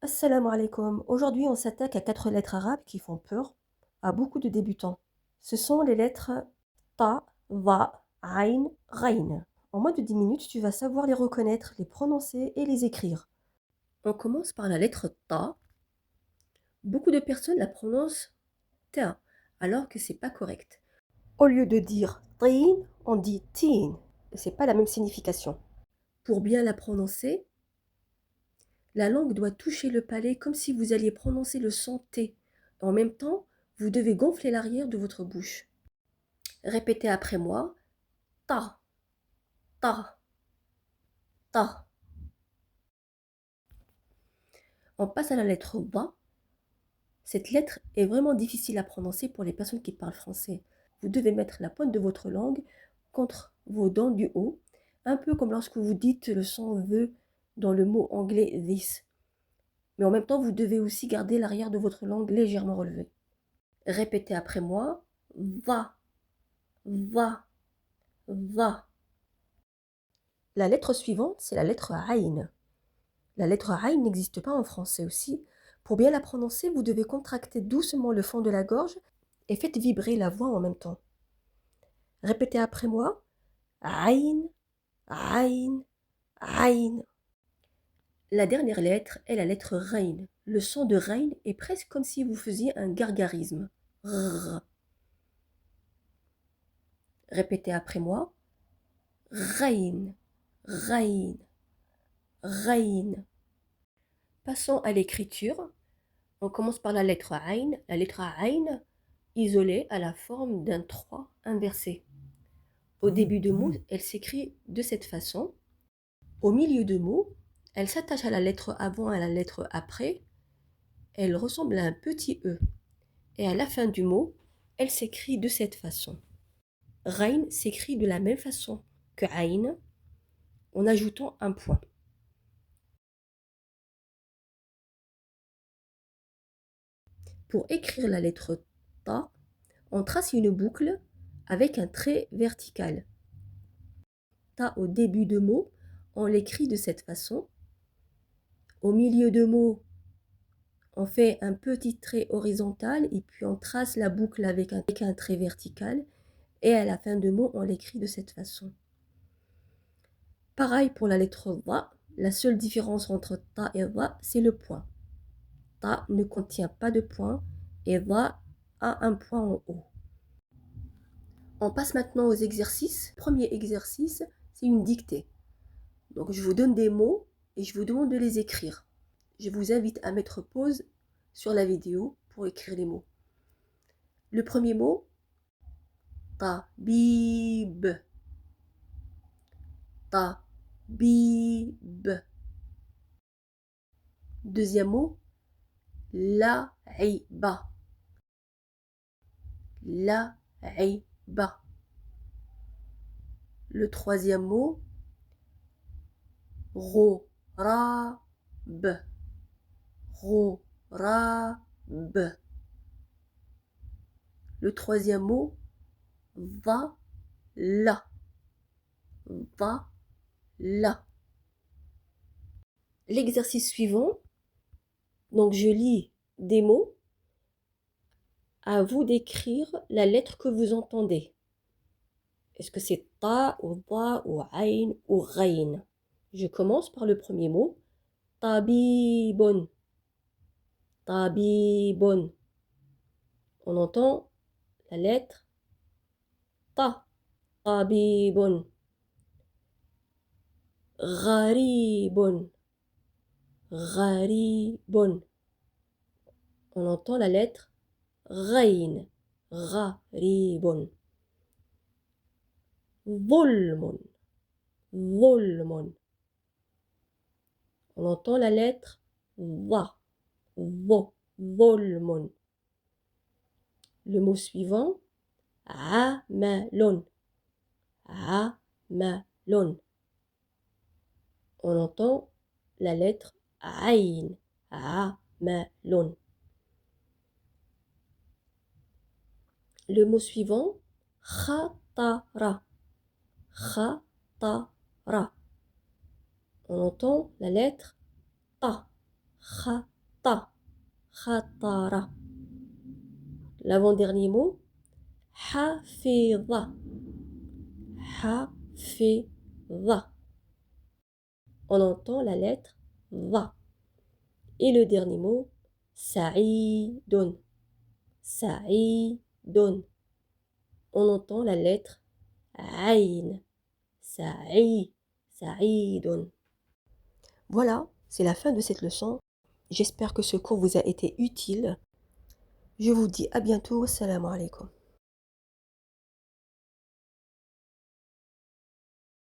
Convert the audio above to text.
Assalamu alaikum. Aujourd'hui, on s'attaque à 4 lettres arabes qui font peur à beaucoup de débutants. Ce sont les lettres ta, va, ayn, rayn. En moins de 10 minutes, tu vas savoir les reconnaître, les prononcer et les écrire. On commence par la lettre ta. Beaucoup de personnes la prononcent ta, alors que c'est pas correct. Au lieu de dire tin, on dit tin. Et c'est pas la même signification. Pour bien la prononcer, la langue doit toucher le palais comme si vous alliez prononcer le son T. En même temps, vous devez gonfler l'arrière de votre bouche. Répétez après moi. Ta, ta, ta. On passe à la lettre va. Cette lettre est vraiment difficile à prononcer pour les personnes qui parlent français. Vous devez mettre la pointe de votre langue contre vos dents du haut, un peu comme lorsque vous dites le son V dans le mot anglais this. Mais en même temps, vous devez aussi garder l'arrière de votre langue légèrement relevée. Répétez après moi. Va, va, va. La lettre suivante, c'est la lettre Ayn. La lettre Ayn n'existe pas en français aussi. Pour bien la prononcer, vous devez contracter doucement le fond de la gorge et faites vibrer la voix en même temps. Répétez après moi. Ayn, Ayn, Ayn. La dernière lettre est la lettre Rain. Le son de Rain est presque comme si vous faisiez un gargarisme. Rrr. Répétez après moi. Rain, Rain, Rain. Passons à l'écriture. On commence par la lettre Ayn. La lettre Ayn, isolée, a la forme d'un 3 inversé. Au début de mot, elle s'écrit de cette façon. Au milieu de mot, elle s'attache à la lettre avant et à la lettre après. Elle ressemble à un petit E. Et à la fin du mot, elle s'écrit de cette façon. Rain s'écrit de la même façon que Ayn, en ajoutant un point. Pour écrire la lettre Ta, on trace une boucle avec un trait vertical. Ta au début de mot, on l'écrit de cette façon. Au milieu de mot, on fait un petit trait horizontal et puis on trace la boucle avec un trait vertical. Et à la fin de mot, on l'écrit de cette façon. Pareil pour la lettre Va. La seule différence entre Ta et Va, c'est le point. Ta ne contient pas de point et Va a un point en haut. On passe maintenant aux exercices. Premier exercice, c'est une dictée. Donc je vous donne des mots et je vous demande de les écrire. Je vous invite à mettre pause sur la vidéo pour écrire les mots. Le premier mot, tabib. Tabib. Deuxième mot, la'iba. La'iba. Le troisième mot, rorab. Rorab. Le troisième mot, va là. Va là. L'exercice suivant, donc je lis des mots, à vous d'écrire la lettre que vous entendez. Est-ce que c'est ta ou ba ou ayn ou rayn? Je commence par le premier mot, tabibun. Tabibun. On entend la lettre ta. Tabibun. Gharibun. Gharibun. On entend la lettre Rain. Gharibun. Volmun. Volmun. On entend la lettre Va. Vo. Volmun. Le mot suivant, amalun. Amalun. On entend la lettre Ain. Amalun. Le mot suivant, khatara. Khatara. On entend la lettre Ta. ta, khatara. L'avant-dernier mot, hafidha, hafidha. On entend la lettre va. Et le dernier mot, sa'idun, sa'idun. On entend la lettre aïn, sa'idun. Voilà, c'est la fin de cette leçon. J'espère que ce cours vous a été utile. Je vous dis à bientôt. Salam alaikum.